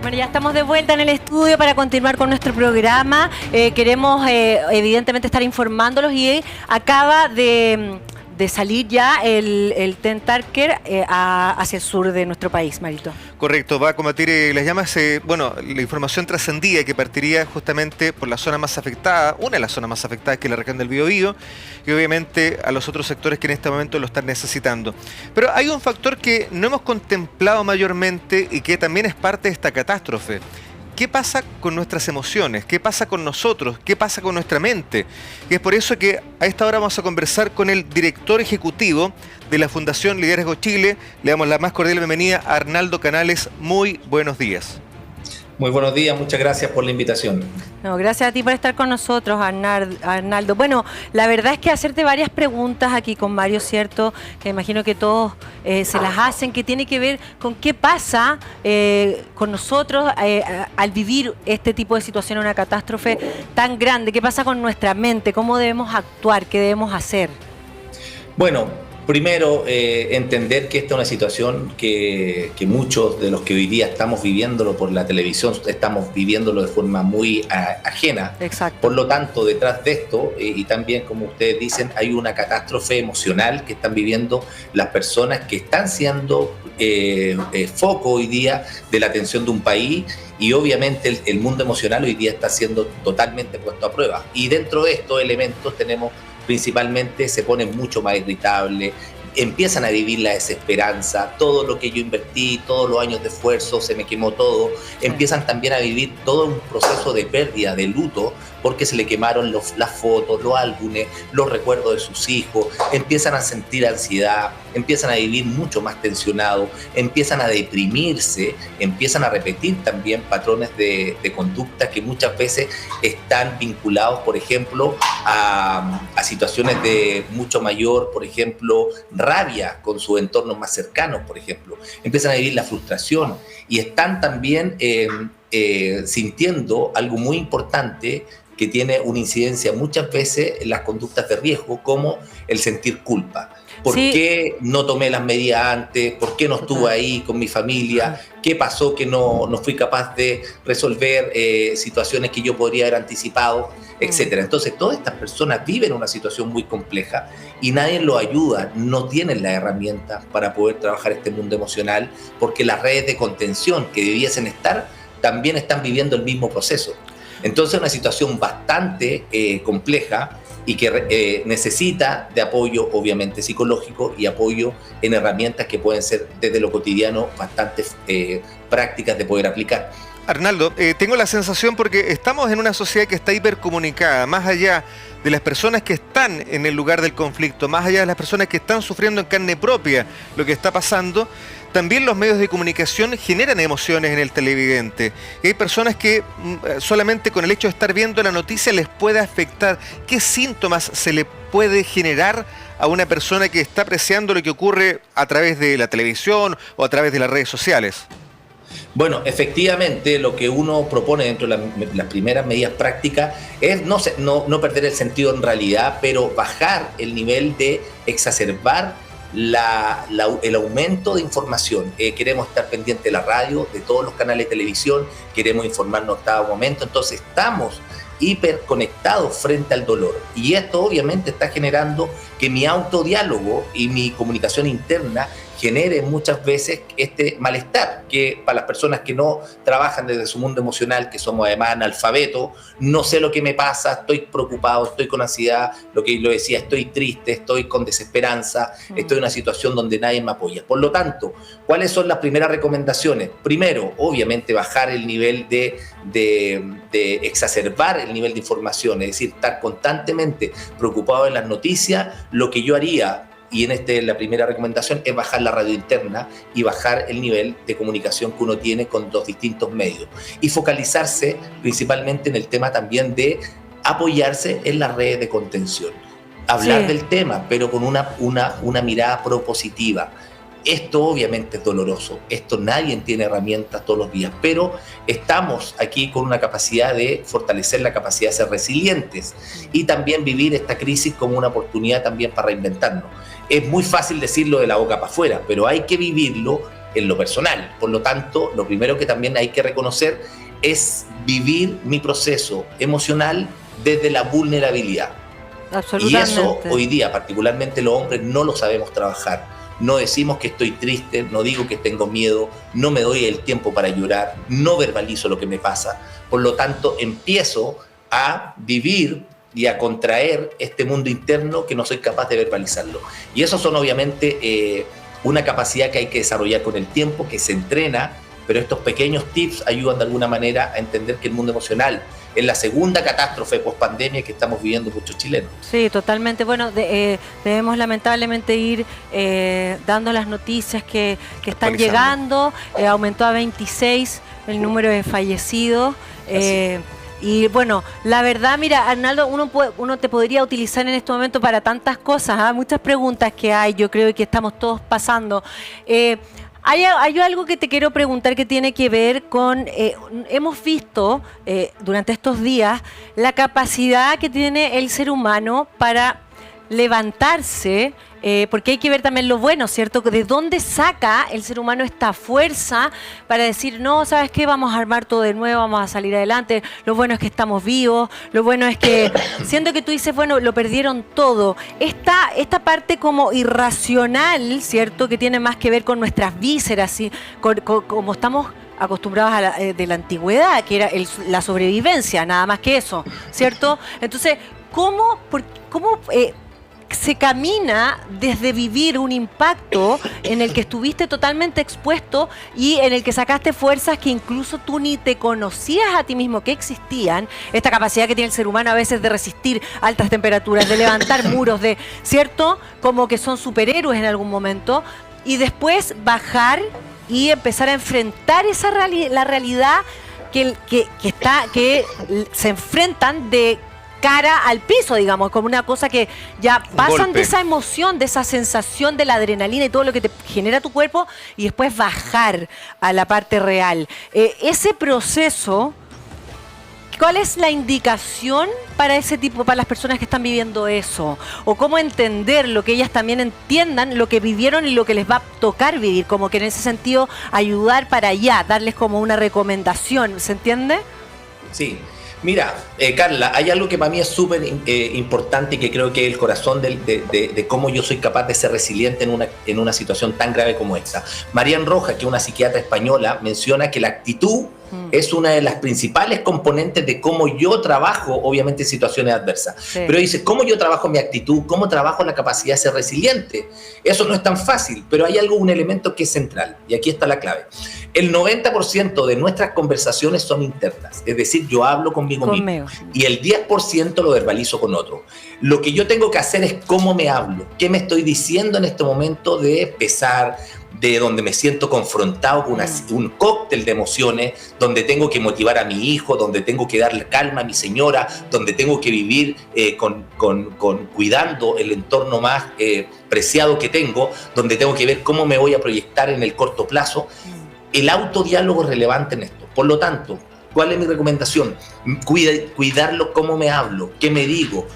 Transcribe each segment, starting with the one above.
Bueno, ya estamos de vuelta en el estudio para continuar con nuestro programa. Queremos evidentemente estar informándolos y acaba de salir ya el TEN Tarker hacia el sur de nuestro país, Marito. Correcto, va a combatir las llamas. Bueno, la información trascendía que partiría justamente por la zona más afectada, una de las zonas más afectadas, que es la región del Biobío, y obviamente a los otros sectores que en este momento lo están necesitando. Pero hay un factor que no hemos contemplado mayormente y que también es parte de esta catástrofe. ¿Qué pasa con nuestras emociones? ¿Qué pasa con nosotros? ¿Qué pasa con nuestra mente? Y es por eso que a esta hora vamos a conversar con el director ejecutivo de la Fundación Liderazgo Chile. Le damos la más cordial bienvenida a Arnaldo Canales. Muy buenos días. Muy buenos días, muchas gracias por la invitación. No, gracias a ti por estar con nosotros, Arnaldo. Bueno, la verdad es que hacerte varias preguntas aquí con Mario, ¿cierto? Que imagino que todos se las hacen, que tiene que ver con qué pasa con nosotros al vivir este tipo de situación, una catástrofe tan grande. ¿Qué pasa con nuestra mente? ¿Cómo debemos actuar? ¿Qué debemos hacer? Bueno, primero, entender que esta es una situación que muchos de los que hoy día estamos viviéndolo por la televisión, estamos viviéndolo de forma muy ajena. Exacto. Por lo tanto, detrás de esto, y también como ustedes dicen, hay una catástrofe emocional que están viviendo las personas que están siendo foco hoy día de la atención de un país, y obviamente el mundo emocional hoy día está siendo totalmente puesto a prueba. Y dentro de estos elementos tenemos principalmente, se ponen mucho más irritables, empiezan a vivir la desesperanza, todo lo que yo invertí, todos los años de esfuerzo, se me quemó todo, empiezan también a vivir todo un proceso de pérdida, de luto, porque se le quemaron las fotos, los álbumes, los recuerdos de sus hijos, empiezan a sentir ansiedad, empiezan a vivir mucho más tensionados, empiezan a deprimirse, empiezan a repetir también patrones de conducta que muchas veces están vinculados, por ejemplo, a situaciones de mucho mayor, por ejemplo, rabia con sus entornos más cercanos, por ejemplo. Empiezan a vivir la frustración y están también sintiendo algo muy importante que tiene una incidencia muchas veces en las conductas de riesgo, como el sentir culpa. ¿Por qué no tomé las medidas antes? ¿Por qué no estuve ahí con mi familia? ¿Qué pasó que no fui capaz de resolver situaciones que yo podría haber anticipado? Etcétera. Entonces, todas estas personas viven una situación muy compleja y nadie los ayuda, no tienen las herramientas para poder trabajar este mundo emocional, porque las redes de contención que debiesen estar también están viviendo el mismo proceso. Entonces, es una situación bastante compleja y que necesita de apoyo, obviamente, psicológico y apoyo en herramientas que pueden ser desde lo cotidiano bastante prácticas de poder aplicar. Arnaldo, tengo la sensación, porque estamos en una sociedad que está hipercomunicada, más allá de las personas que están en el lugar del conflicto, más allá de las personas que están sufriendo en carne propia lo que está pasando, también los medios de comunicación generan emociones en el televidente. Y hay personas que solamente con el hecho de estar viendo la noticia les puede afectar. ¿Qué síntomas se le puede generar a una persona que está apreciando lo que ocurre a través de la televisión o a través de las redes sociales? Bueno, efectivamente, lo que uno propone dentro de las primeras medidas prácticas es no perder el sentido en realidad, pero bajar el nivel de exacerbar el aumento de información. Queremos estar pendientes de la radio, de todos los canales de televisión, queremos informarnos a cada momento, entonces estamos hiperconectados frente al dolor. Y esto obviamente está generando que mi autodiálogo y mi comunicación interna genere muchas veces este malestar, que para las personas que no trabajan desde su mundo emocional, que somos además analfabetos, no sé lo que me pasa, estoy preocupado, estoy con ansiedad, lo que lo decía, estoy triste, estoy con desesperanza, estoy en una situación donde nadie me apoya. Por lo tanto, ¿cuáles son las primeras recomendaciones? Primero, obviamente, bajar el nivel de exacerbar el nivel de información, es decir, estar constantemente preocupado en las noticias. Lo que yo haría, y la primera recomendación, es bajar la radio interna y bajar el nivel de comunicación que uno tiene con los distintos medios. Y focalizarse principalmente en el tema también de apoyarse en las redes de contención. Hablar del tema, pero con una mirada propositiva. Esto obviamente es doloroso, esto nadie tiene herramientas todos los días, pero estamos aquí con una capacidad de fortalecer la capacidad de ser resilientes y también vivir esta crisis como una oportunidad también para reinventarnos. Es muy fácil decirlo de la boca para afuera, pero hay que vivirlo en lo personal. Por lo tanto, lo primero que también hay que reconocer es vivir mi proceso emocional desde la vulnerabilidad. Y eso hoy día, particularmente los hombres, no lo sabemos trabajar. No decimos que estoy triste, no digo que tengo miedo, no me doy el tiempo para llorar, no verbalizo lo que me pasa. Por lo tanto, empiezo a vivir y a contraer este mundo interno que no soy capaz de verbalizarlo. Y eso son obviamente una capacidad que hay que desarrollar con el tiempo, que se entrena, pero estos pequeños tips ayudan de alguna manera a entender que el mundo emocional es la segunda catástrofe post-pandemia que estamos viviendo muchos chilenos. Sí, totalmente. Bueno, debemos lamentablemente ir dando las noticias que están llegando. Aumentó a 26 el número de fallecidos. Y bueno, la verdad, mira, Arnaldo, uno te podría utilizar en este momento para tantas cosas, muchas preguntas que hay, yo creo que estamos todos pasando. Hay algo que te quiero preguntar que tiene que ver con, hemos visto durante estos días la capacidad que tiene el ser humano para levantarse, porque hay que ver también lo bueno, ¿cierto? ¿De dónde saca el ser humano esta fuerza para decir, no, ¿sabes qué? Vamos a armar todo de nuevo, vamos a salir adelante, lo bueno es que estamos vivos, lo bueno es que, siendo que tú dices, bueno, lo perdieron todo, esta parte como irracional, ¿cierto? Que tiene más que ver con nuestras vísceras, ¿sí? Como estamos acostumbrados de la antigüedad, que era la sobrevivencia, nada más que eso, ¿cierto? Entonces, ¿cómo se camina desde vivir un impacto en el que estuviste totalmente expuesto y en el que sacaste fuerzas que incluso tú ni te conocías a ti mismo que existían, esta capacidad que tiene el ser humano a veces de resistir altas temperaturas, de levantar muros, ¿cierto? Como que son superhéroes en algún momento, y después bajar y empezar a enfrentar la realidad que se enfrentan de cara al piso, digamos, como una cosa que ya pasan de esa emoción, de esa sensación de la adrenalina y todo lo que te genera tu cuerpo, y después bajar a la parte real. Ese proceso, ¿cuál es la indicación para ese tipo, para las personas que están viviendo eso? O cómo entender lo que ellas también entiendan, lo que vivieron y lo que les va a tocar vivir, como que en ese sentido ayudar para allá, darles como una recomendación, ¿se entiende? Sí. Mira, Carla, hay algo que para mí es súper importante y que creo que es el corazón de cómo yo soy capaz de ser resiliente en una situación tan grave como esta. Marian Rojas, que es una psiquiatra española, menciona que la actitud es una de las principales componentes de cómo yo trabajo, obviamente, en situaciones adversas. Sí. Pero dice, ¿cómo yo trabajo mi actitud? ¿Cómo trabajo la capacidad de ser resiliente? Eso no es tan fácil, pero hay un elemento que es central, y aquí está la clave. El 90% de nuestras conversaciones son internas, es decir, yo hablo conmigo mismo, y el 10% lo verbalizo con otro. Lo que yo tengo que hacer es cómo me hablo, qué me estoy diciendo en este momento de pesar, de donde me siento confrontado con un cóctel de emociones, donde tengo que motivar a mi hijo, donde tengo que darle calma a mi señora, donde tengo que vivir cuidando el entorno más preciado que tengo, donde tengo que ver cómo me voy a proyectar en el corto plazo. El autodiálogo es relevante en esto. Por lo tanto, ¿cuál es mi recomendación? Cuidarlo, cómo me hablo, qué me digo.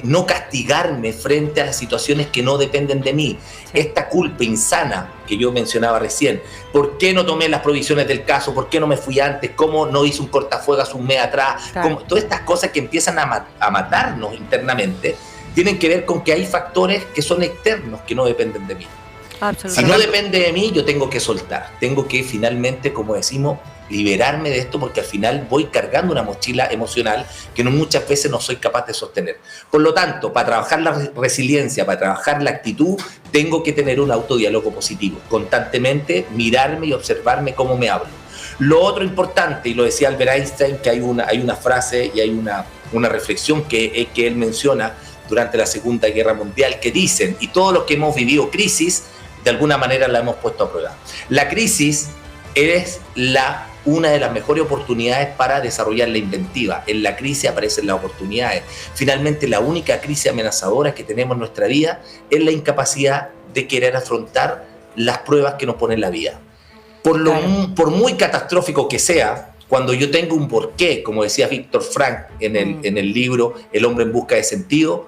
No castigarme frente a las situaciones que no dependen de mí. Sí. Esta culpa insana que yo mencionaba recién, ¿por qué no tomé las provisiones del caso? ¿Por qué no me fui antes? ¿Cómo no hice un cortafuegos un mes atrás? Claro. Todas estas cosas que empiezan a matarnos internamente tienen que ver con que hay factores que son externos, que no dependen de mí. Si no depende de mí, yo tengo que soltar, tengo que finalmente, como decimos, liberarme de esto, porque al final voy cargando una mochila emocional que muchas veces no soy capaz de sostener. Por lo tanto, para trabajar la resiliencia, para trabajar la actitud, tengo que tener un autodiálogo positivo, constantemente mirarme y observarme cómo me hablo. Lo otro importante, y lo decía Albert Einstein, que hay una frase y hay una reflexión que él menciona durante la Segunda Guerra Mundial, que dicen, y todos los que hemos vivido crisis, de alguna manera la hemos puesto a prueba. La crisis es una de las mejores oportunidades para desarrollar la inventiva. En la crisis aparecen las oportunidades. Finalmente, la única crisis amenazadora que tenemos en nuestra vida es la incapacidad de querer afrontar las pruebas que nos pone la vida. Por muy catastrófico que sea, cuando yo tengo un porqué, como decía Víctor Frank en el libro El hombre en busca de sentido,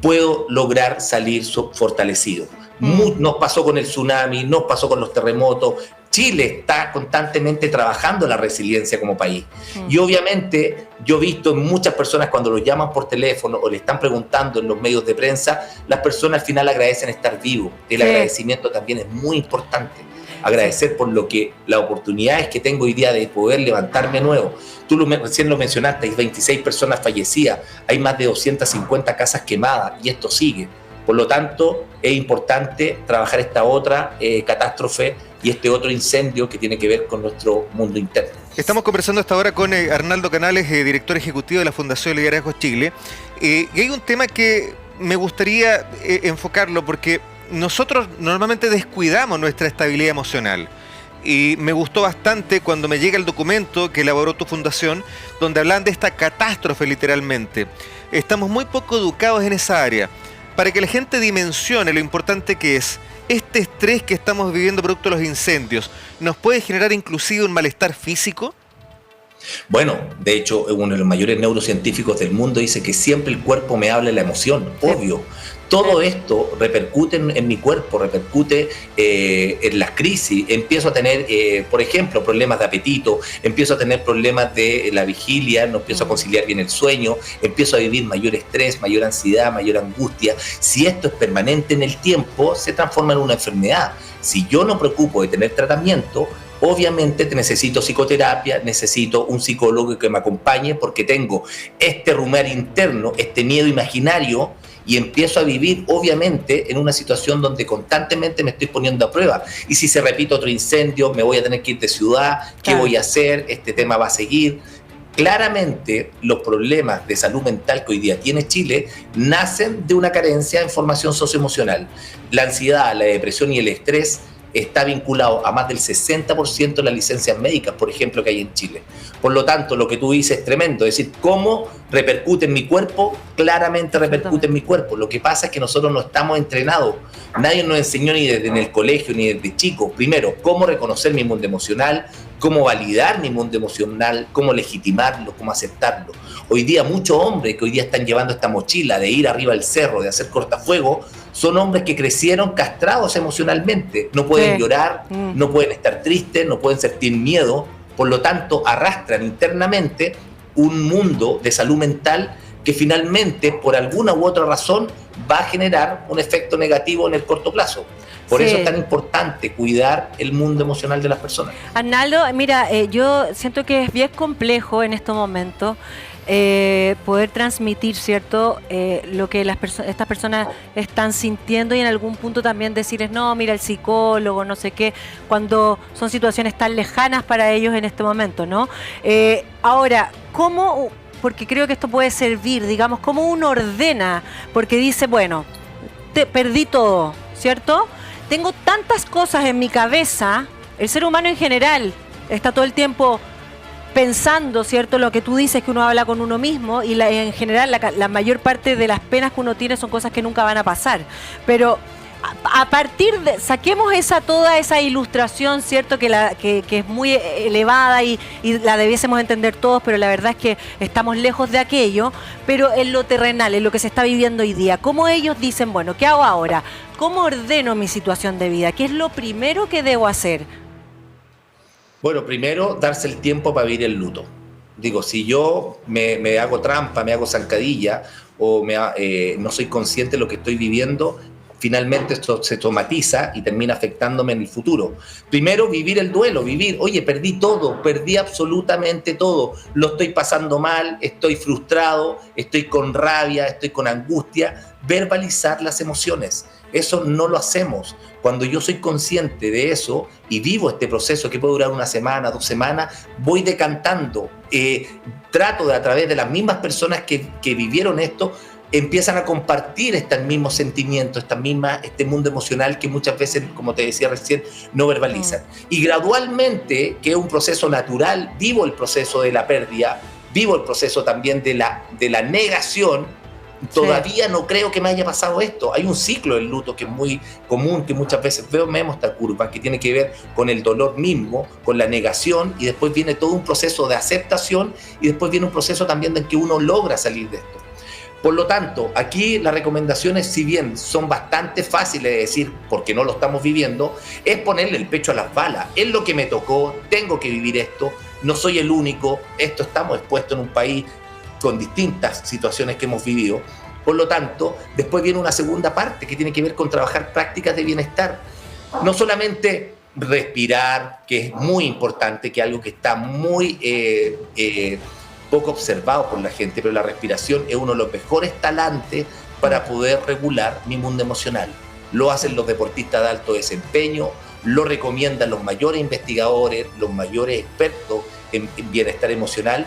puedo lograr salir fortalecido. Nos pasó con el tsunami, nos pasó con los terremotos. Chile está constantemente trabajando en la resiliencia como país. Y obviamente yo he visto muchas personas cuando los llaman por teléfono o le están preguntando en los medios de prensa, las personas al final agradecen estar vivos. El agradecimiento también es muy importante. Agradecer por las oportunidades que tengo hoy día de poder levantarme nuevo. Tú recién lo mencionaste, hay 26 personas fallecidas, hay más de 250 casas quemadas y esto sigue. Por lo tanto, es importante trabajar esta otra catástrofe y este otro incendio que tiene que ver con nuestro mundo interno. Estamos conversando hasta ahora con Arnaldo Canales, director ejecutivo de la Fundación Liderazgo Chile. Y hay un tema que me gustaría enfocarlo porque nosotros normalmente descuidamos nuestra estabilidad emocional. Y me gustó bastante cuando me llega el documento que elaboró tu fundación, donde hablan de esta catástrofe literalmente. Estamos muy poco educados en esa área. Para que la gente dimensione lo importante que es, este estrés que estamos viviendo producto de los incendios, ¿nos puede generar inclusive un malestar físico? Bueno, de hecho, uno de los mayores neurocientíficos del mundo dice que siempre el cuerpo me habla de la emoción, obvio. Todo esto repercute en mi cuerpo, repercute en las crisis. Empiezo a tener, por ejemplo, problemas de apetito, empiezo a tener problemas de la vigilia, no empiezo a conciliar bien el sueño, empiezo a vivir mayor estrés, mayor ansiedad, mayor angustia. Si esto es permanente en el tiempo, se transforma en una enfermedad. Si yo no preocupo de tener tratamiento, obviamente necesito psicoterapia, necesito un psicólogo que me acompañe porque tengo este rumor interno, este miedo imaginario y empiezo a vivir obviamente en una situación donde constantemente me estoy poniendo a prueba. Y si se repite otro incendio, me voy a tener que ir de ciudad, ¿qué voy a hacer? Este tema va a seguir. Claramente los problemas de salud mental que hoy día tiene Chile nacen de una carencia en formación socioemocional. La ansiedad, la depresión y el estrés está vinculado a más del 60% de las licencias médicas, por ejemplo, que hay en Chile. Por lo tanto, lo que tú dices es tremendo, es decir, cómo repercute en mi cuerpo, claramente repercute en mi cuerpo. Lo que pasa es que nosotros no estamos entrenados, nadie nos enseñó ni desde en el colegio ni desde chicos, primero, cómo reconocer mi mundo emocional, cómo validar mi mundo emocional, cómo legitimarlo, cómo aceptarlo. Hoy día muchos hombres que hoy día están llevando esta mochila de ir arriba del cerro, de hacer cortafuego, son hombres que crecieron castrados emocionalmente. No pueden llorar, no pueden estar tristes, no pueden sentir miedo. Por lo tanto, arrastran internamente un mundo de salud mental que finalmente, por alguna u otra razón, va a generar un efecto negativo en el corto plazo. Por eso es tan importante cuidar el mundo emocional de las personas. Arnaldo, mira, yo siento que es bien complejo en estos momentos poder transmitir, ¿cierto?, lo que estas personas están sintiendo y en algún punto también decirles, no, mira, el psicólogo, no sé qué, cuando son situaciones tan lejanas para ellos en este momento, ¿no? Ahora, ¿cómo? Porque creo que esto puede servir, digamos, ¿cómo uno ordena? Porque dice, bueno, perdí todo, ¿cierto? Tengo tantas cosas en mi cabeza, el ser humano en general está todo el tiempo pensando, ¿cierto? Lo que tú dices, que uno habla con uno mismo y en general la mayor parte de las penas que uno tiene son cosas que nunca van a pasar. Pero a partir de, saquemos toda esa ilustración, ¿cierto? Que es muy elevada y la debiésemos entender todos, pero la verdad es que estamos lejos de aquello. Pero en lo terrenal, en lo que se está viviendo hoy día, ¿cómo ellos dicen, bueno, ¿qué hago ahora? ¿Cómo ordeno mi situación de vida? ¿Qué es lo primero que debo hacer? Bueno, primero, darse el tiempo para vivir el luto. Digo, si yo me hago trampa, me hago zancadilla o no soy consciente de lo que estoy viviendo, finalmente esto se somatiza y termina afectándome en el futuro. Primero, vivir el duelo, oye, perdí todo, perdí absolutamente todo, lo estoy pasando mal, estoy frustrado, estoy con rabia, estoy con angustia. Verbalizar las emociones, eso no lo hacemos. Cuando yo soy consciente de eso y vivo este proceso que puede durar una semana, 2 semanas, voy decantando, trato de a través de las mismas personas que vivieron esto, empiezan a compartir estos mismos sentimientos, este mundo emocional que muchas veces, como te decía recién, no verbalizan. Y gradualmente, que es un proceso natural, vivo el proceso de la pérdida, vivo el proceso también de la negación. Todavía no creo que me haya pasado esto. Hay un ciclo del luto que es muy común, que muchas veces vemos esta curva, que tiene que ver con el dolor mismo, con la negación, y después viene todo un proceso de aceptación, y después viene un proceso también en que uno logra salir de esto. Por lo tanto, aquí las recomendaciones, si bien son bastante fáciles de decir porque no lo estamos viviendo, es ponerle el pecho a las balas. Es lo que me tocó, tengo que vivir esto, no soy el único, estamos expuestos en un país con distintas situaciones que hemos vivido. Por lo tanto, después viene una segunda parte que tiene que ver con trabajar prácticas de bienestar. No solamente respirar, que es muy importante, que es algo que está muy poco observado por la gente, pero la respiración es uno de los mejores talantes para poder regular mi mundo emocional. Lo hacen los deportistas de alto desempeño, lo recomiendan los mayores investigadores, los mayores expertos en bienestar emocional.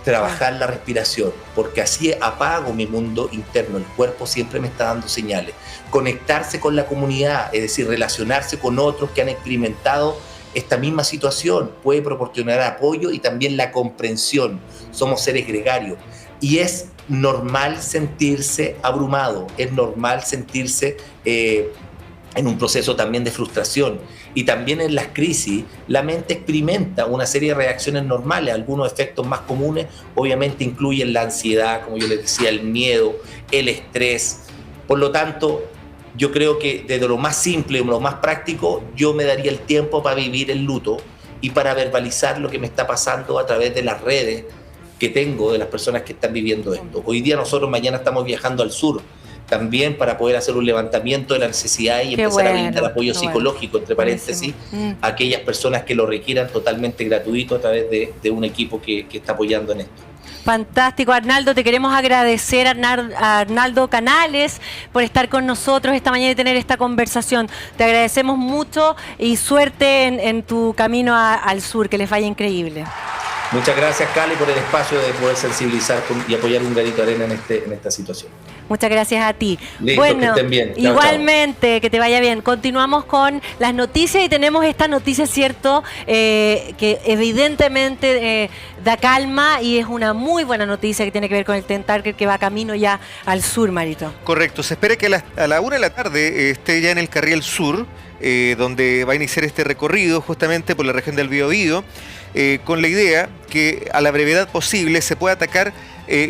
Trabajar la respiración, porque así apago mi mundo interno, el cuerpo siempre me está dando señales. Conectarse con la comunidad, es decir, relacionarse con otros que han experimentado esta misma situación, puede proporcionar apoyo y también la comprensión. Somos seres gregarios y es normal sentirse abrumado, es normal sentirse en un proceso también de frustración. Y también en las crisis, la mente experimenta una serie de reacciones normales. Algunos efectos más comunes, obviamente, incluyen la ansiedad, como yo les decía, el miedo, el estrés. Por lo tanto, yo creo que desde lo más simple, lo más práctico, yo me daría el tiempo para vivir el luto y para verbalizar lo que me está pasando a través de las redes que tengo de las personas que están viviendo esto. Hoy día nosotros mañana estamos viajando al sur, también para poder hacer un levantamiento de la necesidad y empezar a brindar apoyo psicológico, entre paréntesis, a aquellas personas que lo requieran totalmente gratuito a través de un equipo que está apoyando en esto. Fantástico, Arnaldo, te queremos agradecer a Arnaldo Canales por estar con nosotros esta mañana y tener esta conversación. Te agradecemos mucho y suerte en tu camino al sur, que les vaya increíble. Muchas gracias, Cali, por el espacio de poder sensibilizar y apoyar un granito de arena en esta situación. Muchas gracias a ti. Listo, bueno, que estén bien. Chao, igualmente, chao. Que te vaya bien. Continuamos con las noticias y tenemos esta noticia, ¿cierto? Que evidentemente da calma y es una muy buena noticia que tiene que ver con el TEN-TARGET que va camino ya al sur, Marito. Correcto. Se espera que a la 1 de la tarde esté ya en el carril sur, donde va a iniciar este recorrido justamente por la región del Biobío, con la idea que a la brevedad posible se pueda atacar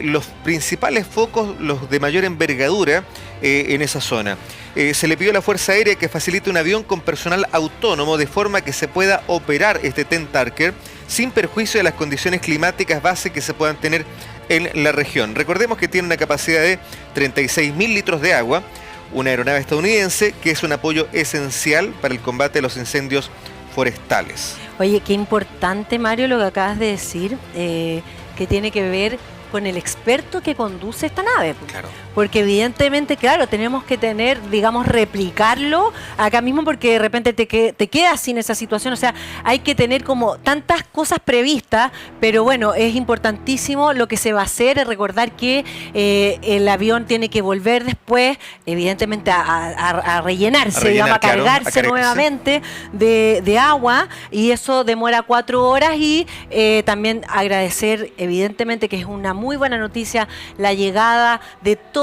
los principales focos, los de mayor envergadura en esa zona. Se le pidió a la Fuerza Aérea que facilite un avión con personal autónomo de forma que se pueda operar este TEN-TARGET sin perjuicio de las condiciones climáticas base que se puedan tener en la región. Recordemos que tiene una capacidad de 36.000 litros de agua, una aeronave estadounidense que es un apoyo esencial para el combate de los incendios forestales. Oye, qué importante, Mario, lo que acabas de decir, que tiene que ver con el experto que conduce esta nave. Claro. Porque evidentemente, claro, tenemos que tener, digamos, replicarlo acá mismo porque de repente te quedas sin esa situación. O sea, hay que tener como tantas cosas previstas, pero bueno, es importantísimo lo que se va a hacer, es recordar que el avión tiene que volver después, evidentemente, a rellenarse, digamos, a cargarse nuevamente de agua, y eso demora 4 horas y también agradecer, evidentemente, que es una muy buena noticia la llegada de toda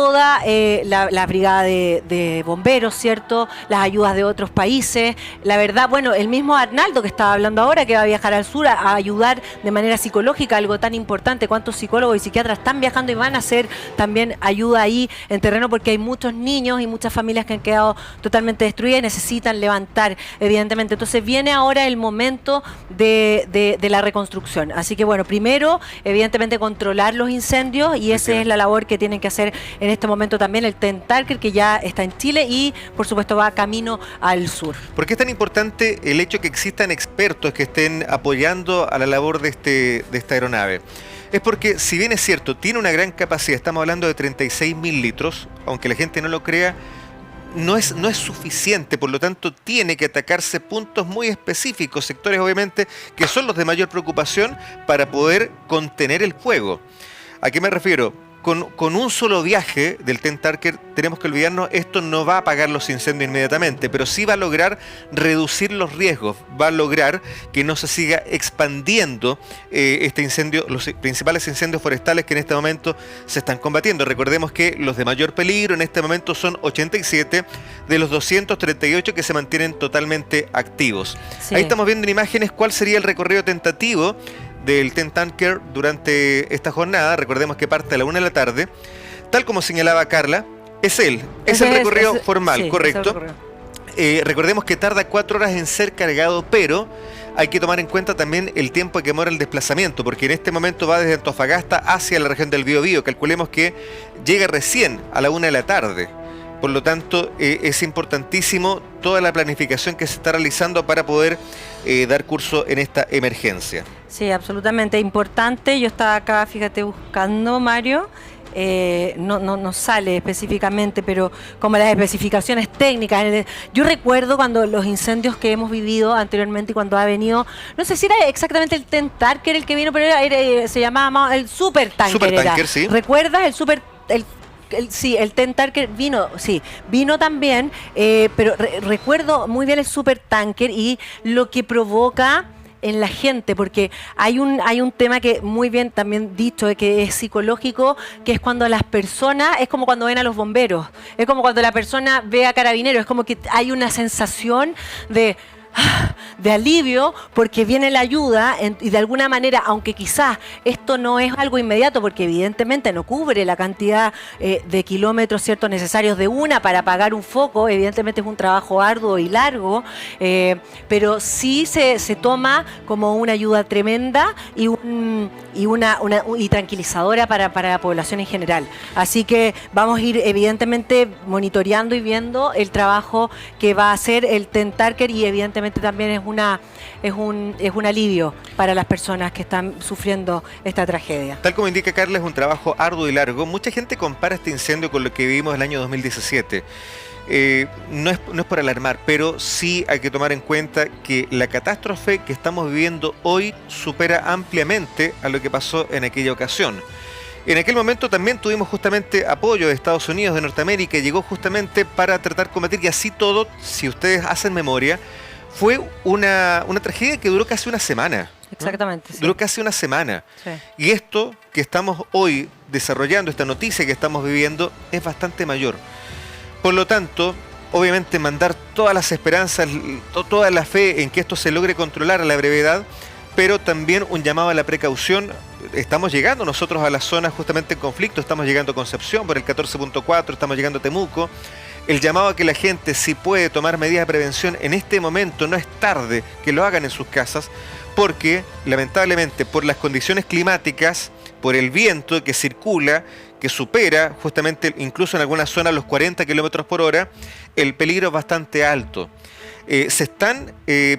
la brigada de bomberos, ¿cierto? Las ayudas de otros países. La verdad, bueno, el mismo Arnaldo que estaba hablando ahora, que va a viajar al sur a ayudar de manera psicológica, algo tan importante. ¿Cuántos psicólogos y psiquiatras están viajando y van a hacer también ayuda ahí en terreno? Porque hay muchos niños y muchas familias que han quedado totalmente destruidas y necesitan levantar, evidentemente. Entonces viene ahora el momento de la reconstrucción. Así que bueno, primero, evidentemente, controlar los incendios, y esa es la labor que tienen que hacer en este momento también el TEN-TARGET, que ya está en Chile y por supuesto va camino al sur. ¿Por qué es tan importante el hecho que existan expertos que estén apoyando a la labor de esta aeronave? Es porque, si bien es cierto, tiene una gran capacidad, estamos hablando de 36.000 litros, aunque la gente no lo crea, no es suficiente, por lo tanto tiene que atacarse puntos muy específicos, sectores obviamente que son los de mayor preocupación para poder contener el fuego. ¿A qué me refiero? Con un solo viaje del TEN-TARGET, tenemos que olvidarnos, esto no va a apagar los incendios inmediatamente, pero sí va a lograr reducir los riesgos, va a lograr que no se siga expandiendo este incendio, los principales incendios forestales que en este momento se están combatiendo. Recordemos que los de mayor peligro en este momento son 87 de los 238 que se mantienen totalmente activos. Sí. Ahí estamos viendo en imágenes cuál sería el recorrido tentativo del TEN-TARGET durante esta jornada. Recordemos que parte a la 1 de la tarde. tal como señalaba Carla, es el recorrido formal, sí, correcto. Recordemos que tarda 4 horas en ser cargado, pero hay que tomar en cuenta también el tiempo que demora el desplazamiento, porque en este momento va desde Antofagasta hacia la región del Biobío. Calculemos que llega recién a la 1 de la tarde. Por lo tanto, es importantísimo toda la planificación que se está realizando para poder dar curso en esta emergencia. Sí, absolutamente importante. Yo estaba acá, fíjate, buscando, Mario. No sale específicamente, pero como las especificaciones técnicas. Yo recuerdo cuando los incendios que hemos vivido anteriormente y cuando ha venido, no sé si era exactamente el Tentarker el que vino, pero se llamaba el Supertanker. Supertanker, sí. ¿Recuerdas el Super... Sí, el Tentarker vino también, pero recuerdo muy bien el Supertanker y lo que provoca en la gente, porque hay un tema que muy bien también dicho, que es psicológico, que es cuando las personas, es como cuando ven a los bomberos, es como cuando la persona ve a carabineros, es como que hay una sensación de alivio porque viene la ayuda y de alguna manera, aunque quizás esto no es algo inmediato porque evidentemente no cubre la cantidad de kilómetros ciertos necesarios de para apagar un foco, evidentemente es un trabajo arduo y largo, pero sí se toma como una ayuda tremenda y tranquilizadora para la población en general. Así que vamos a ir evidentemente monitoreando y viendo el trabajo que va a hacer el Tentarker y evidentemente también es un alivio para las personas que están sufriendo esta tragedia. Tal como indica Carla, es un trabajo arduo y largo. Mucha gente compara este incendio con lo que vivimos el año 2017. No es por alarmar, pero sí hay que tomar en cuenta que la catástrofe que estamos viviendo hoy supera ampliamente a lo que pasó en aquella ocasión. En aquel momento también tuvimos justamente apoyo de Estados Unidos, de Norteamérica, y llegó justamente para tratar de combatir, y así todo, si ustedes hacen memoria, fue una tragedia que duró casi una semana. Exactamente. Sí. Duró casi una semana. Sí. Y esto que estamos hoy desarrollando, esta noticia que estamos viviendo, es bastante mayor. Por lo tanto, obviamente mandar todas las esperanzas, toda la fe en que esto se logre controlar a la brevedad, pero también un llamado a la precaución. Estamos llegando nosotros a las zonas justamente en conflicto, estamos llegando a Concepción por el 14.4, estamos llegando a Temuco. El llamado a que la gente, si puede tomar medidas de prevención en este momento, no es tarde que lo hagan en sus casas, porque lamentablemente por las condiciones climáticas, por el viento que circula, que supera justamente incluso en algunas zonas los 40 kilómetros por hora, el peligro es bastante alto. Se están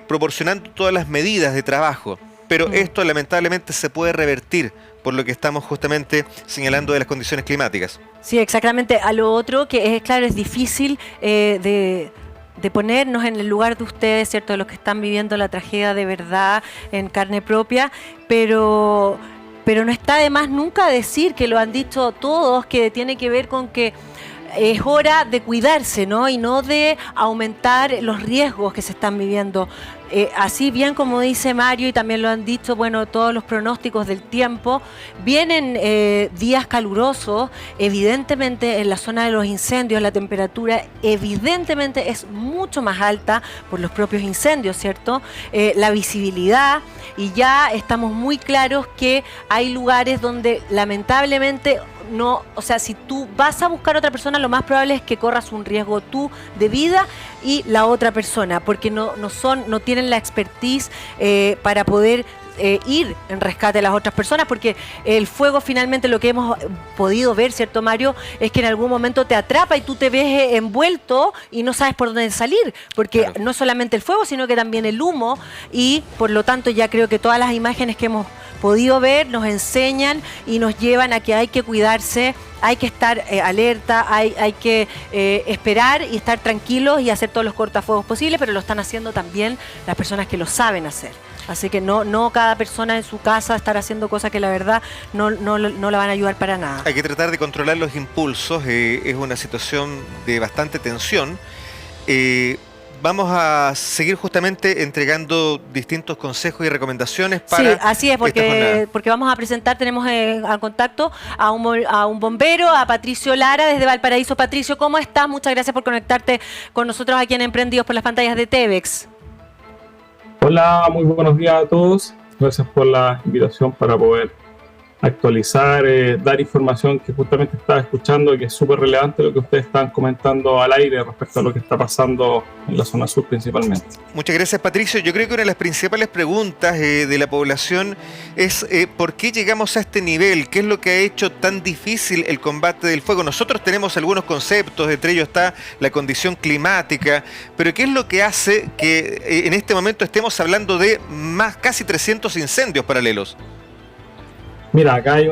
proporcionando todas las medidas de trabajo, pero esto lamentablemente se puede revertir por lo que estamos justamente señalando de las condiciones climáticas. Sí, exactamente. A lo otro que es, claro, es difícil de ponernos en el lugar de ustedes, ¿cierto? De los que están viviendo la tragedia de verdad en carne propia, pero no está de más nunca decir, que lo han dicho todos, que tiene que ver con que es hora de cuidarse, ¿no? Y no de aumentar los riesgos que se están viviendo. Así bien como dice Mario, y también lo han dicho, bueno, todos los pronósticos del tiempo, vienen días calurosos, evidentemente en la zona de los incendios la temperatura evidentemente es mucho más alta por los propios incendios, ¿cierto? La visibilidad, y ya estamos muy claros que hay lugares donde lamentablemente no, o sea, si tú vas a buscar a otra persona, lo más probable es que corras un riesgo tú de vida y la otra persona, porque no tienen la expertise para poder ir en rescate de las otras personas, porque el fuego finalmente, lo que hemos podido ver, ¿cierto, Mario?, es que en algún momento te atrapa y tú te ves envuelto y no sabes por dónde salir, porque claro, no solamente el fuego, sino que también el humo, y por lo tanto ya creo que todas las imágenes que hemos podido ver nos enseñan y nos llevan a que hay que cuidarse, hay que estar alerta, hay que esperar y estar tranquilos y hacer todos los cortafuegos posibles, pero lo están haciendo también las personas que lo saben hacer. Así que no cada persona en su casa estar haciendo cosas que la verdad no la van a ayudar para nada. Hay que tratar de controlar los impulsos, es una situación de bastante tensión. Vamos a seguir justamente entregando distintos consejos y recomendaciones para... Sí, así es, porque vamos a presentar, tenemos al contacto a un bombero, a Patricio Lara desde Valparaíso. Patricio, ¿cómo estás? Muchas gracias por conectarte con nosotros aquí en Emprendidos por las pantallas de TVEX. Hola, muy buenos días a todos. Gracias por la invitación para poder actualizar, dar información que justamente estaba escuchando, que es súper relevante lo que ustedes están comentando al aire respecto a lo que está pasando en la zona sur principalmente. Muchas gracias, Patricio. Yo creo que una de las principales preguntas de la población es ¿por qué llegamos a este nivel? ¿Qué es lo que ha hecho tan difícil el combate del fuego? Nosotros tenemos algunos conceptos, entre ellos está la condición climática, pero ¿qué es lo que hace que en este momento estemos hablando de casi 300 incendios paralelos? Mira, acá hay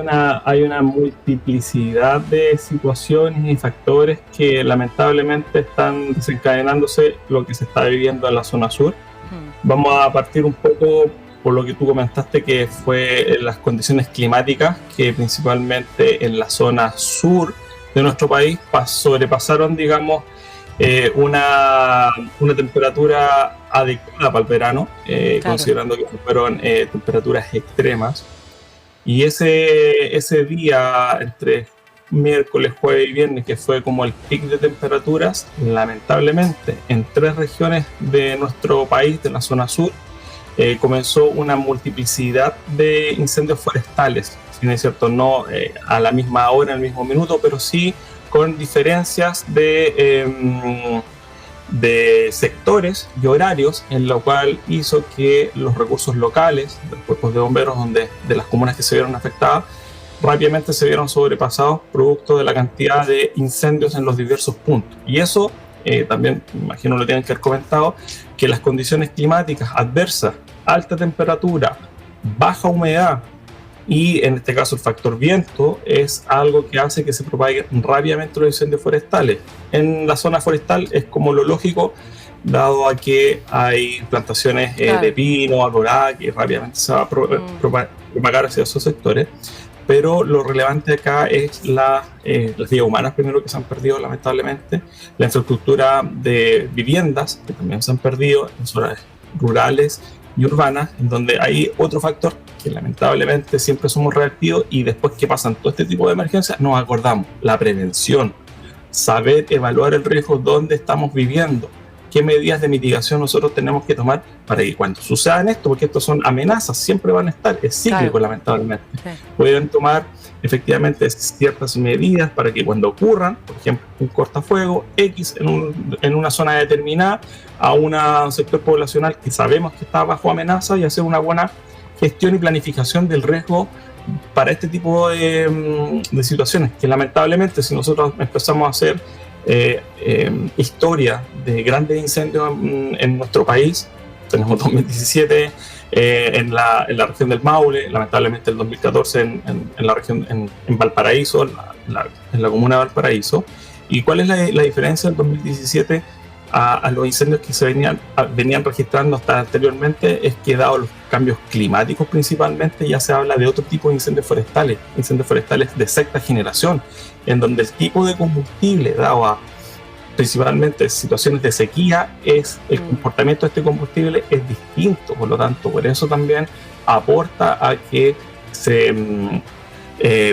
una multiplicidad de situaciones y factores que lamentablemente están desencadenándose lo que se está viviendo en la zona sur. Vamos a partir un poco por lo que tú comentaste, que fue las condiciones climáticas, que principalmente en la zona sur de nuestro país sobrepasaron, digamos, una temperatura adecuada para el verano, claro, considerando que fueron temperaturas extremas. Y ese día, entre miércoles, jueves y viernes, que fue como el pic de temperaturas, lamentablemente en 3 regiones de nuestro país, de la zona sur, comenzó una multiplicidad de incendios forestales. Si no es cierto, no a la misma hora, en el mismo minuto, pero sí con diferencias de sectores y horarios, en lo cual hizo que los recursos locales, los cuerpos de bomberos de las comunas que se vieron afectadas, rápidamente se vieron sobrepasados producto de la cantidad de incendios en los diversos puntos. Y eso también, imagino lo tienen que haber comentado, que las condiciones climáticas adversas, alta temperatura, baja humedad, y en este caso el factor viento es algo que hace que se propaguen rápidamente los incendios forestales. En la zona forestal es como lo lógico, dado a que hay plantaciones de pino, alborada, que rápidamente se va a propagar hacia esos sectores. Pero lo relevante acá es las vidas humanas, primero, que se han perdido lamentablemente, la infraestructura de viviendas, que también se han perdido en zonas rurales y urbanas, en donde hay otro factor que lamentablemente siempre somos reactivos, y después que pasan todo este tipo de emergencias nos acordamos: la prevención, saber evaluar el riesgo, dónde estamos viviendo, qué medidas de mitigación nosotros tenemos que tomar para que cuando sucedan esto, porque estos son amenazas, siempre van a estar, es cíclico, claro, lamentablemente, sí, pueden tomar efectivamente ciertas medidas para que cuando ocurran, por ejemplo, un cortafuego X en una zona determinada a un sector poblacional que sabemos que está bajo amenaza, y hacer una buena gestión y planificación del riesgo para este tipo de situaciones, que lamentablemente, si nosotros empezamos a hacer historia de grandes incendios en nuestro país, tenemos 2017 en la región del Maule, lamentablemente el 2014 en la región en Valparaíso, en la comuna de Valparaíso. ¿Y cuál es la diferencia del 2017 a los incendios que se venían registrando hasta anteriormente? Es que, dado los cambios climáticos principalmente, ya se habla de otro tipo de incendios forestales de sexta generación, en donde el tipo de combustible, dado a principalmente situaciones de sequía, el comportamiento de este combustible es distinto. Por lo tanto, por eso también aporta a que se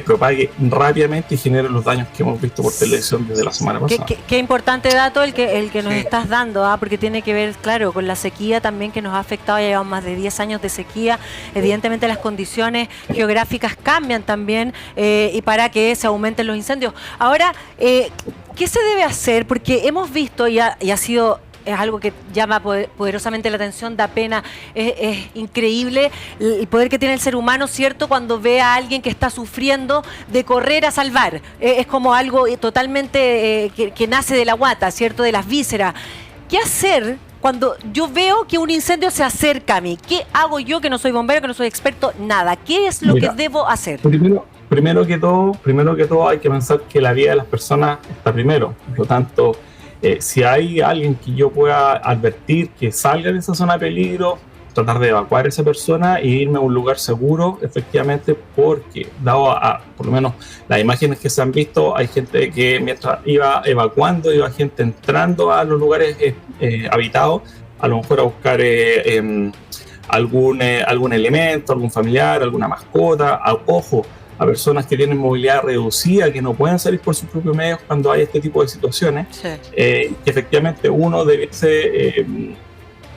propague rápidamente y genere los daños que hemos visto por televisión desde la semana pasada. Qué importante dato el que nos estás dando, porque tiene que ver, claro, con la sequía también, que nos ha afectado. Ya llevamos más de 10 años de sequía. Evidentemente las condiciones geográficas cambian también, y para que se aumenten los incendios. Ahora, ¿qué se debe hacer? Porque hemos visto, y ha sido... es algo que llama poderosamente la atención, da pena, es increíble el poder que tiene el ser humano, ¿cierto? Cuando ve a alguien que está sufriendo, de correr a salvar. Es como algo totalmente que nace de la guata, ¿cierto? De las vísceras. ¿Qué hacer cuando yo veo que un incendio se acerca a mí? ¿Qué hago yo, que no soy bombero, que no soy experto? Nada. ¿Qué es lo que debo hacer? Primero que todo hay que pensar que la vida de las personas está primero. Por lo tanto, si hay alguien que yo pueda advertir que salga de esa zona de peligro, tratar de evacuar a esa persona e irme a un lugar seguro, efectivamente, porque dado a por lo menos las imágenes que se han visto, hay gente que mientras iba evacuando, iba gente entrando a los lugares habitados, a lo mejor a buscar algún elemento, algún familiar, alguna mascota, ojo, a personas que tienen movilidad reducida, que no pueden salir por sus propios medios cuando hay este tipo de situaciones. Sí. Que efectivamente uno debe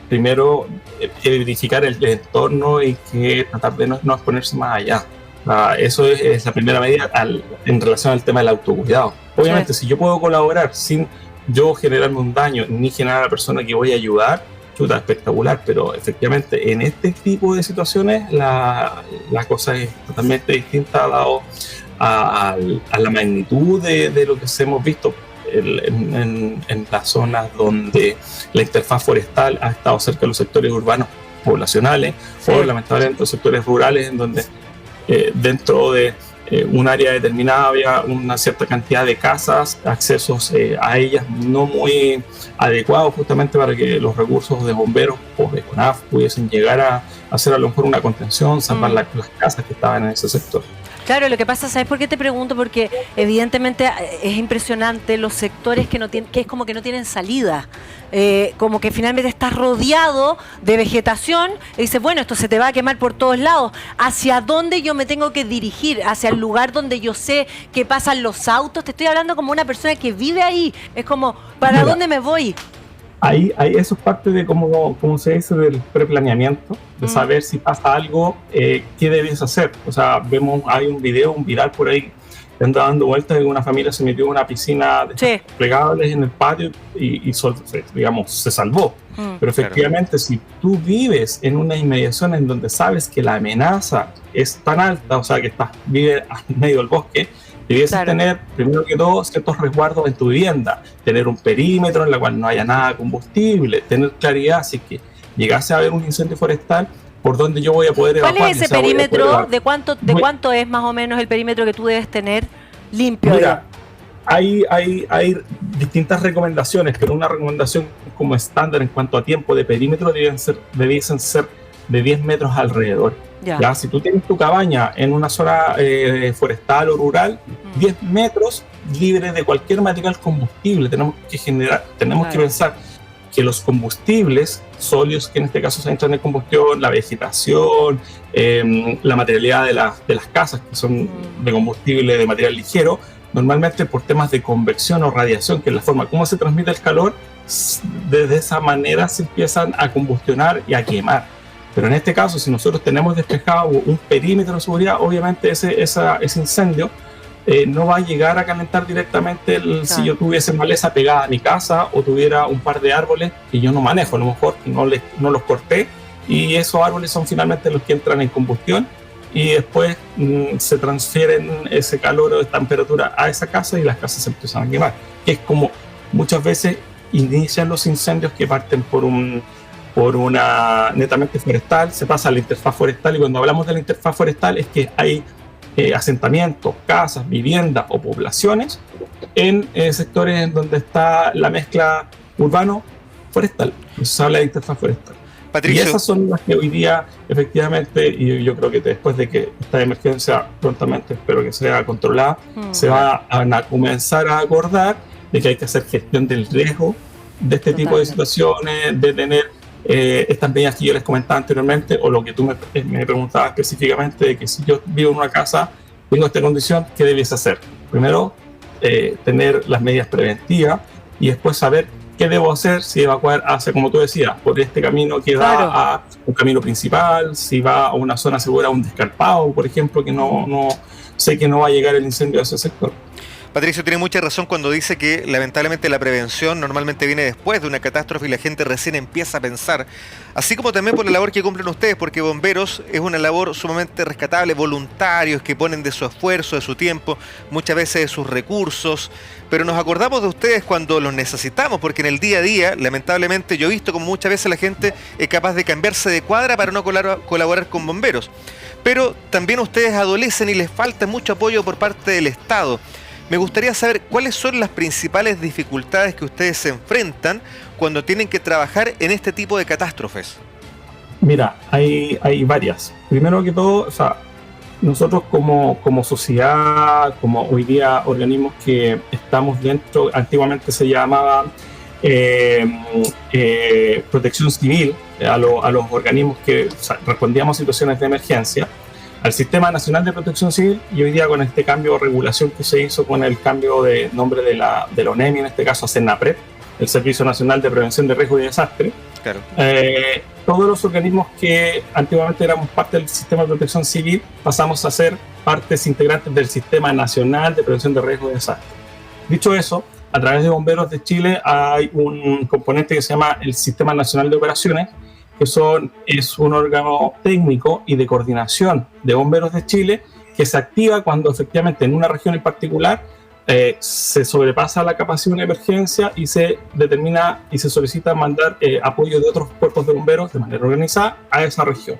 primero verificar el entorno y que tratar de no exponerse más allá. Eso es la primera medida en relación al tema del autocuidado. Obviamente, si yo puedo colaborar sin yo generarme un daño ni generar a la persona que voy a ayudar, chuta, espectacular, pero efectivamente en este tipo de situaciones la cosa es totalmente distinta dado a la magnitud de lo que hemos visto en las zonas donde la interfaz forestal ha estado cerca de los sectores urbanos poblacionales, o lamentablemente los sectores rurales, en donde dentro de un área determinada había una cierta cantidad de casas, accesos a ellas no muy adecuados justamente para que los recursos de bomberos o de CONAF pudiesen llegar a hacer a lo mejor una contención, salvar las casas que estaban en ese sector. Claro, lo que pasa, ¿sabes por qué te pregunto? Porque evidentemente es impresionante los sectores que no tienen, que es como que no tienen salida. Como que finalmente estás rodeado de vegetación y dices, bueno, esto se te va a quemar por todos lados. ¿Hacia dónde yo me tengo que dirigir? ¿Hacia el lugar donde yo sé que pasan los autos? Te estoy hablando como una persona que vive ahí. Es como, ¿para dónde me voy? Ahí eso es parte de como se dice del preplaneamiento, de saber si pasa algo, qué debes hacer. O sea, hay un video, un viral por ahí que anda dando vueltas de que una familia se metió en una piscina de plegables en el patio y digamos, se salvó. Pero efectivamente, si tú vives en una inmediación en donde sabes que la amenaza es tan alta, o sea, que vives en medio del bosque, debes tener, primero que todo, ciertos resguardos en tu vivienda, tener un perímetro en el cual no haya nada de combustible, tener claridad si es que llegase a haber un incendio forestal, por donde yo voy a poder evacuar. ¿Cuál es ese perímetro? ¿De cuánto es más o menos el perímetro que tú debes tener limpio? Mira, hay distintas recomendaciones, pero una recomendación como estándar en cuanto a tiempo de perímetro debiesen ser de 10 metros alrededor. Ya, si tú tienes tu cabaña en una zona forestal o rural, 10 metros libre de cualquier material combustible. Tenemos que pensar que los combustibles sólidos, que en este caso se entran en combustión, la vegetación, la materialidad de las casas, que son de combustible de material ligero, normalmente por temas de convección o radiación, que es la forma como se transmite el calor, de esa manera se empiezan a combustionar y a quemar. Pero en este caso, si nosotros tenemos despejado un perímetro de seguridad, obviamente ese incendio no va a llegar a calentar directamente si yo tuviese maleza pegada a mi casa o tuviera un par de árboles que yo no manejo, a lo mejor no los corté, y esos árboles son finalmente los que entran en combustión y después se transfieren ese calor o temperatura a esa casa y las casas se empiezan a quemar. Es como muchas veces inician los incendios que parten por una netamente forestal, se pasa a la interfaz forestal, y cuando hablamos de la interfaz forestal es que hay asentamientos, casas, viviendas o poblaciones en sectores en donde está la mezcla urbano-forestal. Se habla de interfaz forestal. Patricio. Y esas son las que hoy día, efectivamente, y yo creo que después de que esta emergencia prontamente, espero que sea controlada, se va a comenzar a acordar de que hay que hacer gestión del riesgo de este tipo de situaciones, de tener estas medidas que yo les comentaba anteriormente, o lo que tú me preguntabas específicamente, de que si yo vivo en una casa, tengo esta condición, ¿qué debes hacer? Primero, tener las medidas preventivas y después saber qué debo hacer, si evacuar hacia, como tú decías, por este camino que da a un camino principal, si va a una zona segura, a un descampado, por ejemplo, que no sé que no va a llegar el incendio a ese sector. Patricio tiene mucha razón cuando dice que lamentablemente la prevención normalmente viene después de una catástrofe y la gente recién empieza a pensar, así como también por la labor que cumplen ustedes, porque bomberos es una labor sumamente rescatable, voluntarios que ponen de su esfuerzo, de su tiempo, muchas veces de sus recursos, pero nos acordamos de ustedes cuando los necesitamos, porque en el día a día, lamentablemente, yo he visto como muchas veces la gente es capaz de cambiarse de cuadra para no colaborar con bomberos, pero también ustedes adolecen y les falta mucho apoyo por parte del Estado. Me gustaría saber cuáles son las principales dificultades que ustedes se enfrentan cuando tienen que trabajar en este tipo de catástrofes. Mira, hay varias. Primero que todo, o sea, nosotros como sociedad, como hoy día organismos que estamos dentro, antiguamente se llamaba protección civil, a los organismos que respondíamos a situaciones de emergencia, al Sistema Nacional de Protección Civil, y hoy día con este cambio de regulación que se hizo con el cambio de nombre de la ONEMI, en este caso a CENAPRED, el Servicio Nacional de Prevención de Riesgo y Desastre. Claro. Todos los organismos que antiguamente éramos parte del sistema de protección civil pasamos a ser partes integrantes del Sistema Nacional de Prevención de Riesgo y Desastre. Dicho eso, a través de Bomberos de Chile hay un componente que se llama el Sistema Nacional de Operaciones, que es un órgano técnico y de coordinación de Bomberos de Chile que se activa cuando efectivamente en una región en particular se sobrepasa la capacidad de una emergencia y se determina y se solicita mandar apoyo de otros cuerpos de bomberos de manera organizada a esa región.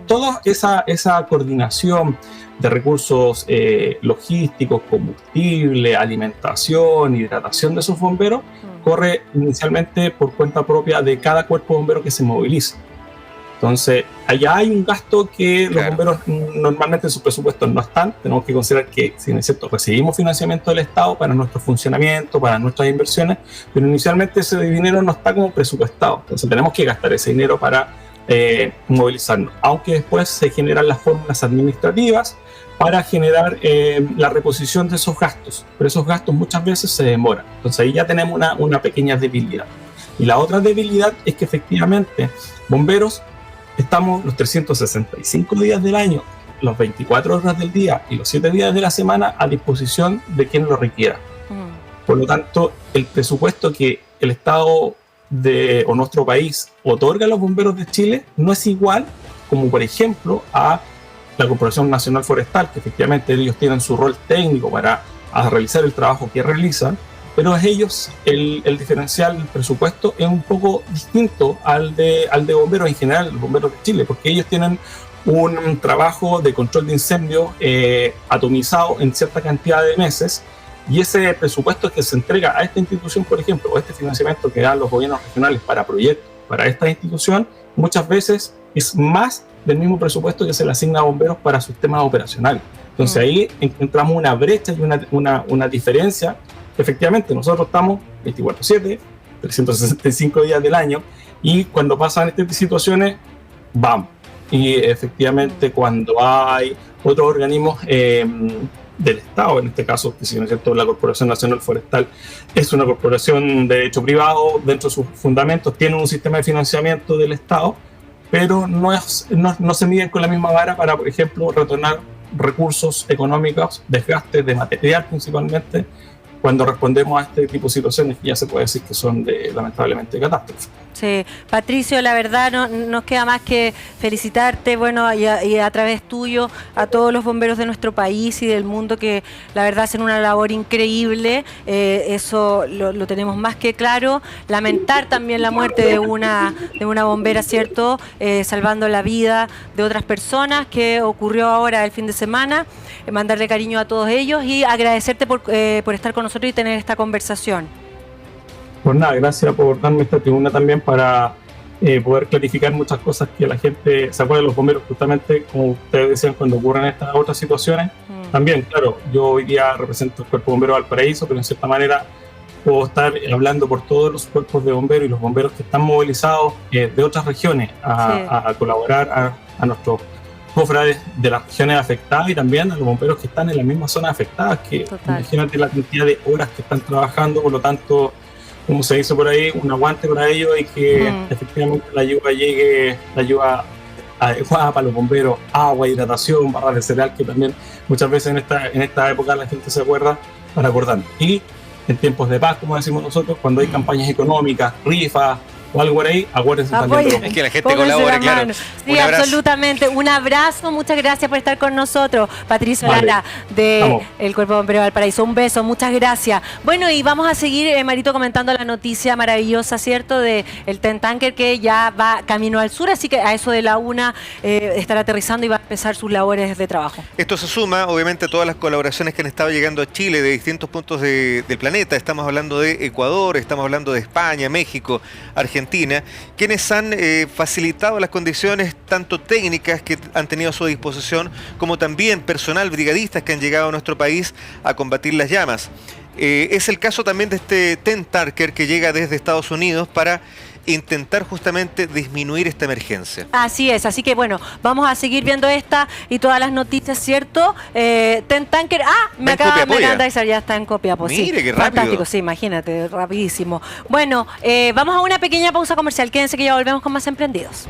Toda esa coordinación de recursos logísticos, combustible, alimentación, hidratación de esos bomberos corre inicialmente por cuenta propia de cada cuerpo de bombero que se moviliza. Entonces, allá hay un gasto que los bomberos normalmente en sus presupuestos no están. Tenemos que considerar que, si es cierto, recibimos financiamiento del Estado para nuestro funcionamiento, para nuestras inversiones, pero inicialmente ese dinero no está como presupuestado. Entonces, tenemos que gastar ese dinero para movilizarnos, aunque después se generan las fórmulas administrativas para generar la reposición de esos gastos, pero esos gastos muchas veces se demoran. Entonces, ahí ya tenemos una pequeña debilidad. Y la otra debilidad es que efectivamente bomberos estamos los 365 días del año, las 24 horas del día y los 7 días de la semana a disposición de quien lo requiera. Por lo tanto, el presupuesto que el Estado o nuestro país otorga a los bomberos de Chile no es igual como, por ejemplo, a la Corporación Nacional Forestal, que efectivamente ellos tienen su rol técnico para realizar el trabajo que realizan, pero ellos, el diferencial del presupuesto es un poco distinto al de bomberos en general, los bomberos de Chile, porque ellos tienen un trabajo de control de incendios atomizado en cierta cantidad de meses, y ese presupuesto que se entrega a esta institución, por ejemplo, o este financiamiento que dan los gobiernos regionales para proyectos, para esta institución, muchas veces es más del mismo presupuesto que se le asigna a bomberos para sus temas operacionales. Entonces ahí encontramos una brecha y una diferencia. Efectivamente, nosotros estamos 24/7, 365 días del año, y cuando pasan estas situaciones, vamos. Y efectivamente, cuando hay otros organismos del Estado, en este caso, que si no es cierto, la Corporación Nacional Forestal es una corporación de derecho privado, dentro de sus fundamentos tiene un sistema de financiamiento del Estado, pero no se miden con la misma vara para, por ejemplo, retornar recursos económicos, desgastes de material principalmente, cuando respondemos a este tipo de situaciones que ya se puede decir que son lamentablemente catástrofes. Sí, Patricio, la verdad no nos queda más que felicitarte, bueno, y a través tuyo a todos los bomberos de nuestro país y del mundo que la verdad hacen una labor increíble, eso lo tenemos más que claro. Lamentar también la muerte de una bombera, ¿cierto? Salvando la vida de otras personas, que ocurrió ahora el fin de semana. Mandarle cariño a todos ellos y agradecerte por estar con nosotros y tener esta conversación. Pues nada, gracias por darme esta tribuna también para poder clarificar muchas cosas que la gente se acuerda de los bomberos, justamente como ustedes decían, cuando ocurren estas otras situaciones. También, claro, yo hoy día represento el Cuerpo Bombero de Valparaíso, pero en cierta manera puedo estar hablando por todos los cuerpos de bomberos y los bomberos que están movilizados de otras regiones a colaborar a nuestros cofrades de las regiones afectadas y también a los bomberos que están en las mismas zonas afectadas, que imagínate la cantidad de horas que están trabajando, por lo tanto, como se dice por ahí, un aguante para ellos y que efectivamente la ayuda llegue, la ayuda adecuada para los bomberos, agua, hidratación, barras de cereal, que también muchas veces en esta época la gente se acuerda para acordar. Y en tiempos de paz, como decimos nosotros, cuando hay campañas económicas, rifas o algo por ahí, acuérdense también. Es que la gente colabore, claro. Sí, absolutamente. Un abrazo, muchas gracias por estar con nosotros, Patricio Lara, del Cuerpo Bombero de Valparaíso. Un beso, muchas gracias. Bueno, y vamos a seguir, Marito, comentando la noticia maravillosa, ¿cierto?, del TEN Tanker que ya va camino al sur, así que a eso de la 1 estará aterrizando y va a empezar sus labores de trabajo. Esto se suma, obviamente, a todas las colaboraciones que han estado llegando a Chile de distintos puntos del planeta. Estamos hablando de Ecuador, estamos hablando de España, México, Argentina, quienes han facilitado las condiciones tanto técnicas que han tenido a su disposición, como también personal, brigadistas que han llegado a nuestro país a combatir las llamas. Es el caso también de este TEN Tanker que llega desde Estados Unidos para intentar justamente disminuir esta emergencia. Así es, así que bueno, vamos a seguir viendo esta y todas las noticias, ¿cierto? Ten Tanker, me acaban de avisar, ya está en Copiapó. Mire, sí, qué rápido. Fantástico, sí, imagínate, rapidísimo. Bueno, vamos a una pequeña pausa comercial, quédense que ya volvemos con más Emprendidos.